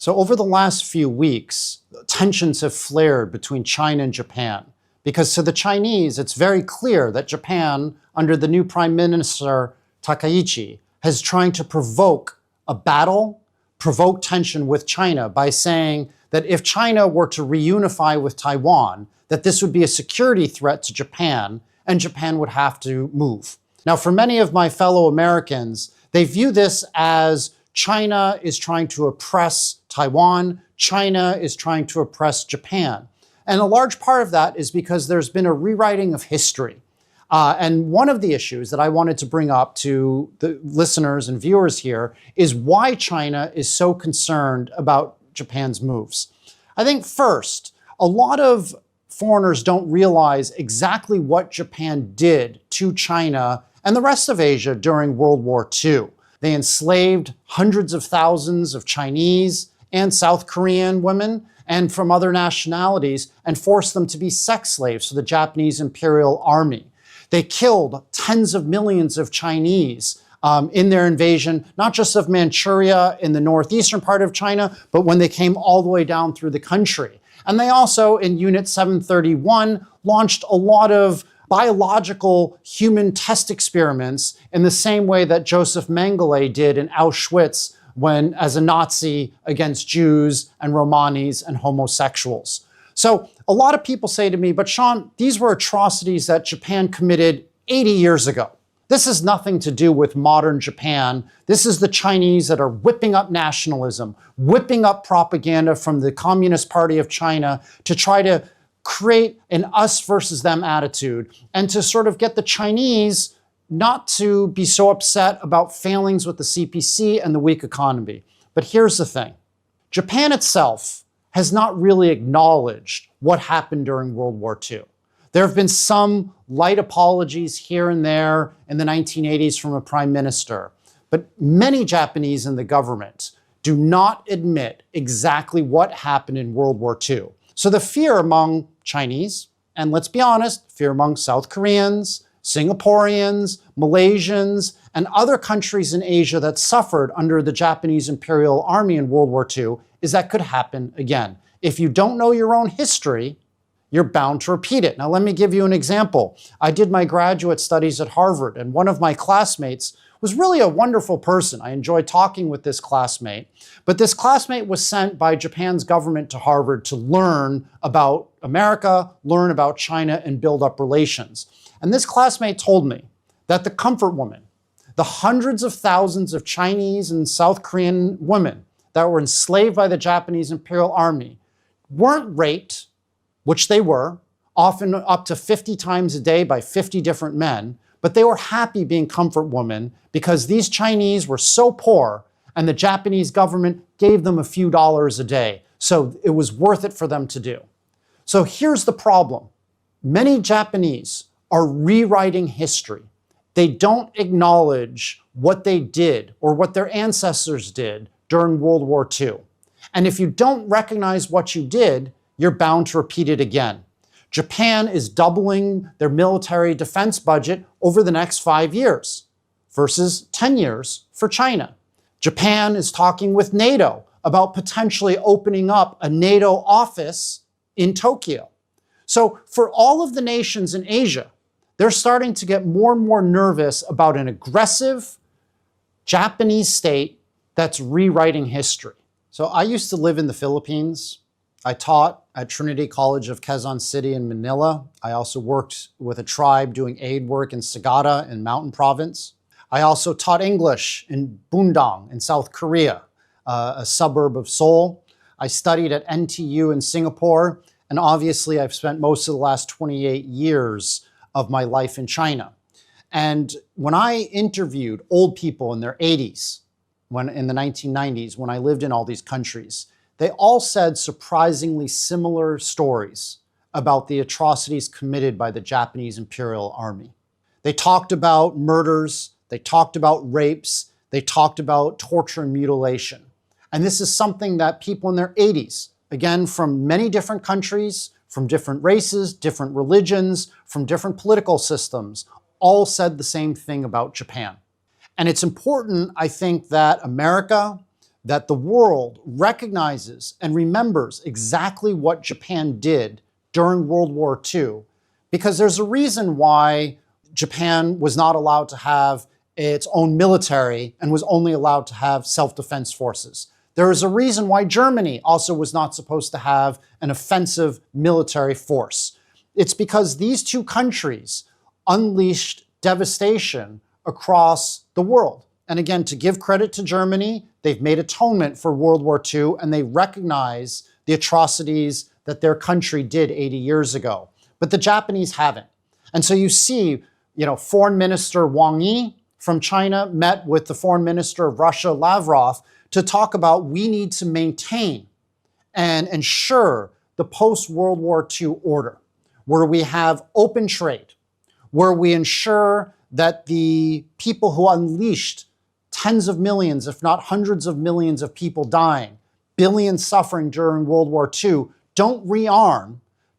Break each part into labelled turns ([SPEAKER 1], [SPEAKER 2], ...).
[SPEAKER 1] So over the last few weeks, tensions have flared between China and Japan, because to the Chinese, it's very clear that Japan, under the new Prime Minister Takaichi, is trying to provoke a battle, provoke tension with China by saying that if China were to reunify with Taiwan, that this would be a security threat to Japan, and Japan would have to move. Now, for many of my fellow Americans, they view this as China is trying to oppress Taiwan, China is trying to oppress Japan. And a large part of that is because there's been a rewriting of history. And one of the issues that I wanted to bring up to the listeners and viewers here is why China is so concerned about Japan's moves. I think first, a lot of foreigners don't realize exactly what Japan did to China and the rest of Asia during World War II. They enslaved hundreds of thousands of Chinese and South Korean women and from other nationalities and forced them to be sex slaves for the Japanese Imperial Army. They killed tens of millions of Chinese in their invasion, not just of Manchuria in the northeastern part of China, but when they came all the way down through the country. And they also, in Unit 731, launched a lot of biological human test experiments in the same way that Joseph Mengele did in Auschwitz when, as a Nazi against Jews and Romanis and homosexuals. So a lot of people say to me, but Sean, these were atrocities that Japan committed 80 years ago. This has nothing to do with modern Japan. This is the Chinese that are whipping up nationalism, whipping up propaganda from the Communist Party of China to try to create an us versus them attitude and to sort of get the Chinese not to be so upset about failings with the CPC and the weak economy. But here's the thing. Japan itself has not really acknowledged what happened during World War II. There have been some light apologies here and there in the 1980s from a prime minister, but many Japanese in the government do not admit exactly what happened in World War II. So the fear among Chinese, and let's be honest, fear among South Koreans, Singaporeans, Malaysians, and other countries in Asia that suffered under the Japanese Imperial Army in World War II is that could happen again. If you don't know your own history, you're bound to repeat it. Now, let me give you an example. I did my graduate studies at Harvard, and one of my classmates was really a wonderful person. I enjoyed talking with this classmate, but this classmate was sent by Japan's government to Harvard to learn about America, learn about China, and build up relations. And this classmate told me that the comfort woman, the hundreds of thousands of Chinese and South Korean women that were enslaved by the Japanese Imperial Army weren't raped, which they were, often up to 50 times a day by 50 different men, but they were happy being comfort women because these Chinese were so poor and the Japanese government gave them a few dollars a day. So it was worth it for them to do. So here's the problem. Many Japanese are rewriting history. They don't acknowledge what they did or what their ancestors did during World War II. And if you don't recognize what you did, you're bound to repeat it again. Japan is doubling their military defense budget over the next 5 years versus 10 years for China. Japan is talking with NATO about potentially opening up a NATO office in Tokyo. So for all of the nations in Asia, they're starting to get more and more nervous about an aggressive Japanese state that's rewriting history. So I used to live in the Philippines. I taught at Trinity College of Quezon City in Manila. I also worked with a tribe doing aid work in Sagada in Mountain Province. I also taught English in Bundang in South Korea, a suburb of Seoul. I studied at NTU in Singapore, and obviously I've spent most of the last 28 years of my life in China. And when I interviewed old people in their 80s, in the 1990s, when I lived in all these countries, they all said surprisingly similar stories about the atrocities committed by the Japanese Imperial Army. They talked about murders, they talked about rapes, they talked about torture and mutilation. And this is something that people in their 80s, again, from many different countries, from different races, different religions, from different political systems, all said the same thing about Japan. And it's important, I think, that America, that the world recognizes and remembers exactly what Japan did during World War II, because there's a reason why Japan was not allowed to have its own military and was only allowed to have self-defense forces. There is a reason why Germany also was not supposed to have an offensive military force. It's because these two countries unleashed devastation across the world. And again, to give credit to Germany, they've made atonement for World War II, and they recognize the atrocities that their country did 80 years ago. But the Japanese haven't. And so you see, Foreign Minister Wang Yi from China met with the Foreign Minister of Russia, Lavrov, to talk about we need to maintain and ensure the post-World War II order, where we have open trade, where we ensure that the people who unleashed tens of millions, if not hundreds of millions of people dying, billions suffering during World War II, don't rearm,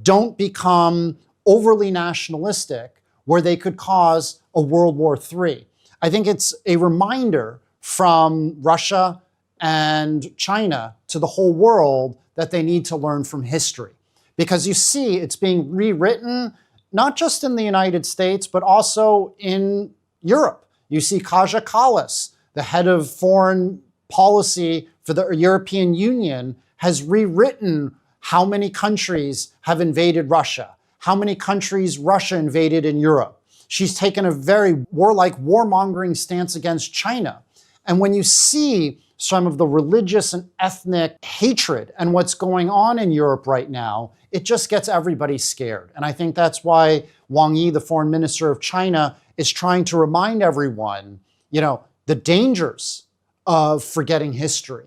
[SPEAKER 1] don't become overly nationalistic, where they could cause a World War III. I think it's a reminder from Russia and China to the whole world that they need to learn from history. Because you see it's being rewritten, not just in the United States, but also in Europe. You see Kaja Kallas, the head of foreign policy for the European Union, has rewritten how many countries have invaded Russia, how many countries Russia invaded in Europe. She's taken a very warlike, warmongering stance against China. And when you see some of the religious and ethnic hatred and what's going on in Europe right now, it just gets everybody scared. And I think that's why Wang Yi, the foreign minister of China, is trying to remind everyone, the dangers of forgetting history,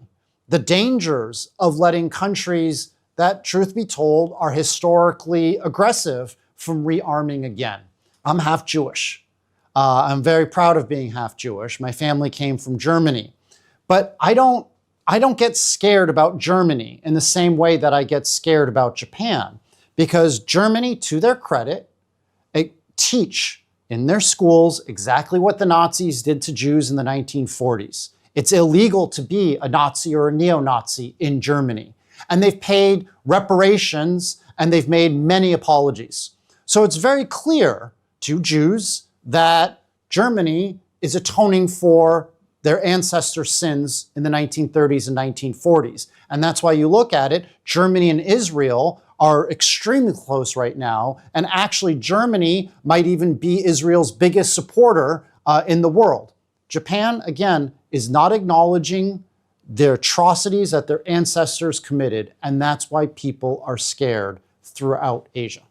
[SPEAKER 1] the dangers of letting countries that, truth be told, are historically aggressive from rearming again. I'm half Jewish. I'm very proud of being half Jewish. My family came from Germany. But I don't get scared about Germany in the same way that I get scared about Japan, because Germany, to their credit, teach in their schools exactly what the Nazis did to Jews in the 1940s. It's illegal to be a Nazi or a neo-Nazi in Germany. And they've paid reparations and they've made many apologies. So it's very clear to Jews that Germany is atoning for their ancestors' sins in the 1930s and 1940s. And that's why you look at it, Germany and Israel are extremely close right now. And actually, Germany might even be Israel's biggest supporter in the world. Japan, again, is not acknowledging the atrocities that their ancestors committed. And that's why people are scared throughout Asia.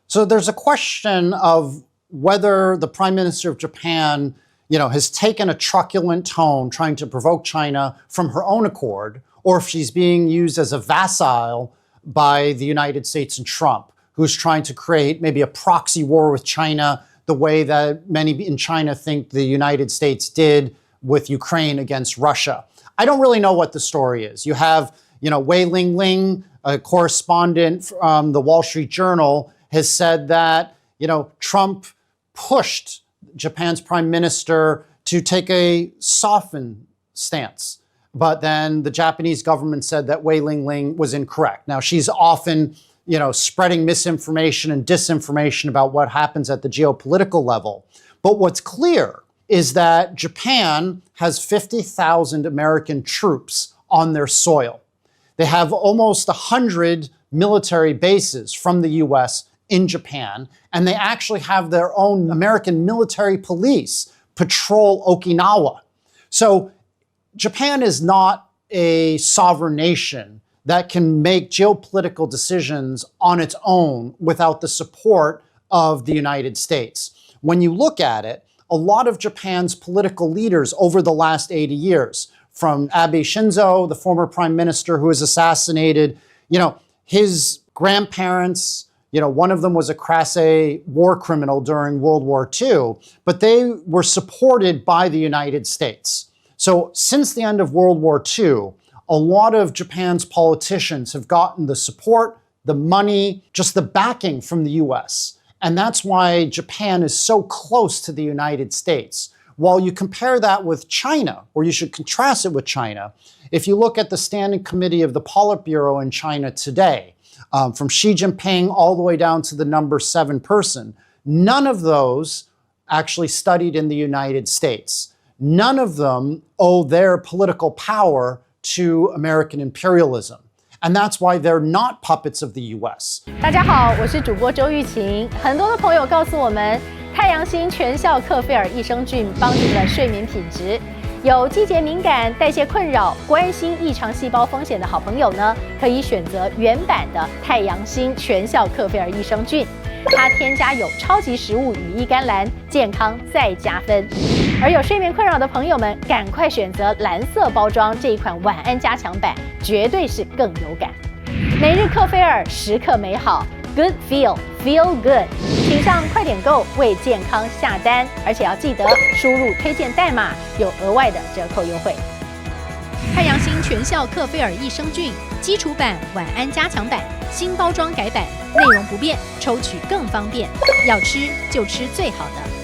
[SPEAKER 1] So there's a question of whether the Prime Minister of Japan has taken a truculent tone trying to provoke China from her own accord, or if she's being used as a vassal by the United States and Trump, who's trying to create maybe a proxy war with China, the way that many in China think the United States did with Ukraine against Russia. I don't really know what the story is. You have, Wei Ling, a correspondent from the Wall Street Journal, has said that, Trump pushed Japan's prime minister to take a softened stance. But then the Japanese government said that Wei Ling was incorrect. Now, she's often, spreading misinformation and disinformation about what happens at the geopolitical level. But what's clear is that Japan has 50,000 American troops on their soil. They have almost 100 military bases from the US in Japan, and they actually have their own American military police patrol Okinawa. So Japan is not a sovereign nation that can make geopolitical decisions on its own without the support of the United States. When you look at it, a lot of Japan's political leaders over the last 80 years, from Abe Shinzo, the former prime minister who was assassinated, his grandparents, one of them was a crasse war criminal during World War II, but they were supported by the United States. So since the end of World War II, a lot of Japan's politicians have gotten the support, the money, just the backing from the US. And that's why Japan is so close to the United States, While you compare that with China, or you should contrast it with China, if you look at the Standing Committee of the Politburo in China today, from Xi Jinping all the way down to the number 7 person, none of those actually studied in the United States. None of them owe their political power to American imperialism. And that's why they're not puppets of the US.
[SPEAKER 2] 大家好，我是主播周玉琴。很多的朋友告诉我们，太阳星全效克菲尔益生菌帮助了睡眠品质。有季节敏感、代谢困扰、关心异常细胞风险的好朋友呢，可以选择原版的太阳星全效克菲尔益生菌。它添加有超级食物羽衣甘蓝，健康再加分。而有睡眠困扰的朋友们，赶快选择蓝色包装这一款晚安加强版，绝对是更有感。每日克菲尔，时刻美好 ，Good Feel Good， 请上快点购为健康下单，而且要记得输入推荐代码，有额外的折扣优惠。太阳星全效克菲尔益生菌基础版、晚安加强版，新包装改版，内容不变，抽取更方便。要吃就吃最好的。